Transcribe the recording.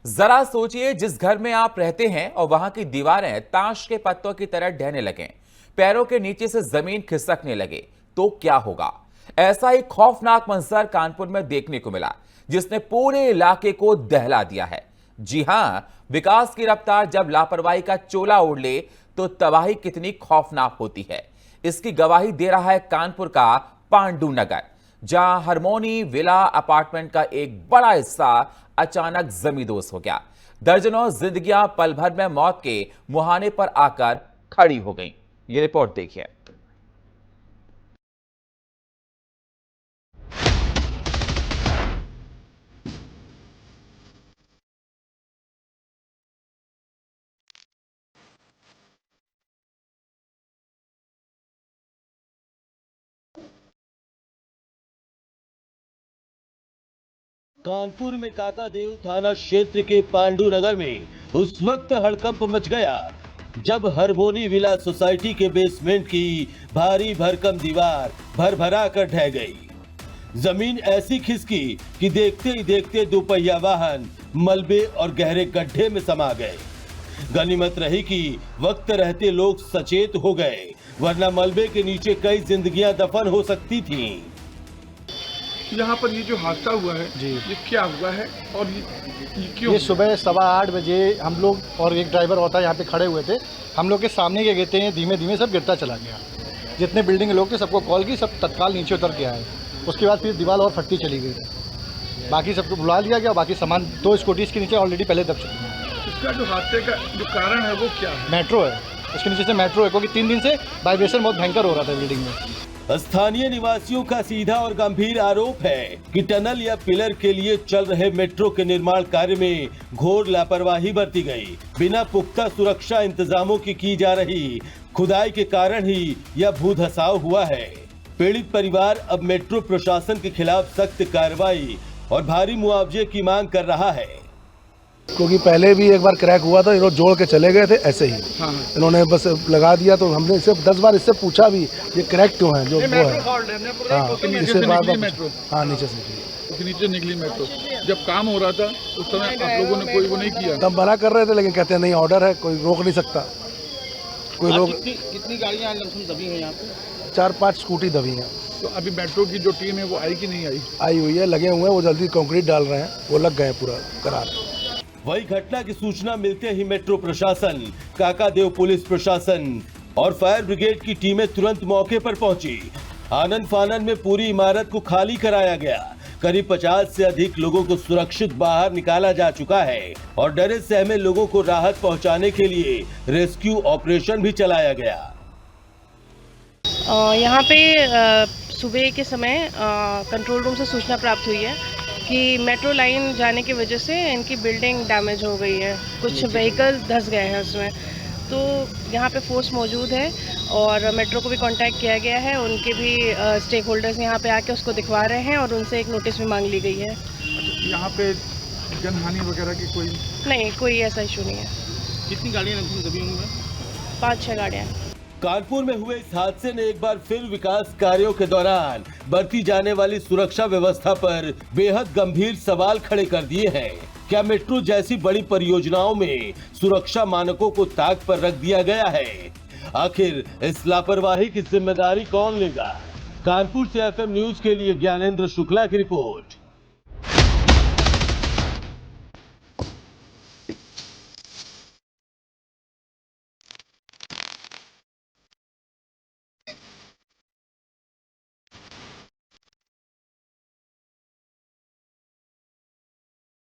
जरा सोचिए, जिस घर में आप रहते हैं और वहां की दीवारें ताश के पत्तों की तरह ढहने लगें, पैरों के नीचे से जमीन खिसकने लगे, तो क्या होगा। ऐसा ही खौफनाक मंजर कानपुर में देखने को मिला, जिसने पूरे इलाके को दहला दिया है। जी हां, विकास की रफ्तार जब लापरवाही का चोला ओढ़ ले तो तबाही कितनी खौफनाक होती है, इसकी गवाही दे रहा है कानपुर का पांडु नगर, जहां हार्मोनी विला अपार्टमेंट का एक बड़ा हिस्सा अचानक जमींदोज हो गया। दर्जनों जिंदगियां पल भर में मौत के मुहाने पर आकर खड़ी हो गईं। ये रिपोर्ट देखिए। कानपुर में काकादेव थाना क्षेत्र के पांडु नगर में उस वक्त हड़कंप मच गया जब हार्मोनी विला सोसाइटी के बेसमेंट की भारी भरकम दीवार भरभरा कर ढह गई। जमीन ऐसी खिसकी कि देखते ही देखते दोपहिया वाहन मलबे और गहरे गड्ढे में समा गए। गनीमत रही कि वक्त रहते लोग सचेत हो गए, वरना मलबे के नीचे कई जिंदगियां दफन हो सकती थीं। यहाँ पर ये जो हादसा हुआ है जी, ये क्या हुआ है और ये क्यों? ये सुबह 8:15 बजे हम लोग और एक ड्राइवर और था यहाँ पे खड़े हुए थे। हम लोग के सामने के गिरते हैं, धीमे धीमे सब गिरता चला गया। जितने बिल्डिंग के लोग थे सबको कॉल की, सब तत्काल नीचे उतर के आए। उसके बाद फिर दीवार और फटती चली गई। बाकी सबको बुला लिया गया। बाकी सामान 2 स्कूटीज के नीचे ऑलरेडी पहले दब चुकी है। इसका जो हादसे का जो कारण है वो क्या है? मेट्रो है, उसके नीचे से मेट्रो है, क्योंकि 3 दिन से वाइब्रेशन बहुत भयंकर हो रहा था बिल्डिंग में। स्थानीय निवासियों का सीधा और गंभीर आरोप है कि टनल या पिलर के लिए चल रहे मेट्रो के निर्माण कार्य में घोर लापरवाही बरती गई। बिना पुख्ता सुरक्षा इंतजामों की जा रही खुदाई के कारण ही यह भूधसाव हुआ है। पीड़ित परिवार अब मेट्रो प्रशासन के खिलाफ सख्त कार्रवाई और भारी मुआवजे की मांग कर रहा है, क्योंकि पहले भी एक बार क्रैक हुआ था, इन्होंने जोड़ के चले गए थे ऐसे ही। इन्होंने बस लगा दिया, तो हमने इससे 10 बार इससे पूछा भी ये क्रैक क्यों है, जो वो है। हाँ, इससे बार मेट्रो हाँ नीचे से निकली, नीचे निकली मेट्रो। जब काम हो रहा था उस समय आप लोगों ने कोई वो नहीं किया? तब मना कर रहे थे, लेकिन कहते हैं नहीं, ऑर्डर है, कोई रोक नहीं सकता। कोई रोक। कितनी गाड़ियाँ दबी हैं यहाँ पे? 4-5 स्कूटी दबी हैं। तो अभी मेट्रो की जो टीम है वो आई कि नहीं आई? आई हुई है, लगे हुए हैं, वो जल्दी कंक्रीट डाल रहे हैं, वो लग गए पूरा करार। वही घटना की सूचना मिलते ही मेट्रो प्रशासन, काकादेव पुलिस प्रशासन और फायर ब्रिगेड की टीमें तुरंत मौके पर पहुंची। आनन फानन में पूरी इमारत को खाली कराया गया। करीब 50 से अधिक लोगों को सुरक्षित बाहर निकाला जा चुका है और डरे सहमे लोगों को राहत पहुंचाने के लिए रेस्क्यू ऑपरेशन भी चलाया गया। यहाँ पे सुबह के समय कंट्रोल रूम से सूचना प्राप्त हुई है कि मेट्रो लाइन जाने की वजह से इनकी बिल्डिंग डैमेज हो गई है, कुछ व्हीकल धंस गए हैं उसमें। तो यहाँ पे फोर्स मौजूद है और मेट्रो को भी कांटेक्ट किया गया है। उनके भी स्टेक होल्डर्स यहाँ पे आके उसको दिखवा रहे हैं और उनसे एक नोटिस भी मांग ली गई है। यहाँ पे जनहानि वगैरह की कोई नहीं, कोई ऐसा इशू नहीं है। कितनी गाड़ियाँ दबी हुई हैं? 5-6 गाड़ियाँ। कानपुर में हुए इस हादसे ने एक बार फिर विकास कार्यों के दौरान बरती जाने वाली सुरक्षा व्यवस्था पर बेहद गंभीर सवाल खड़े कर दिए हैं। क्या मेट्रो जैसी बड़ी परियोजनाओं में सुरक्षा मानकों को ताक पर रख दिया गया है? आखिर इस लापरवाही की जिम्मेदारी कौन लेगा? कानपुर से FM न्यूज के लिए ज्ञानेंद्र शुक्ला की रिपोर्ट।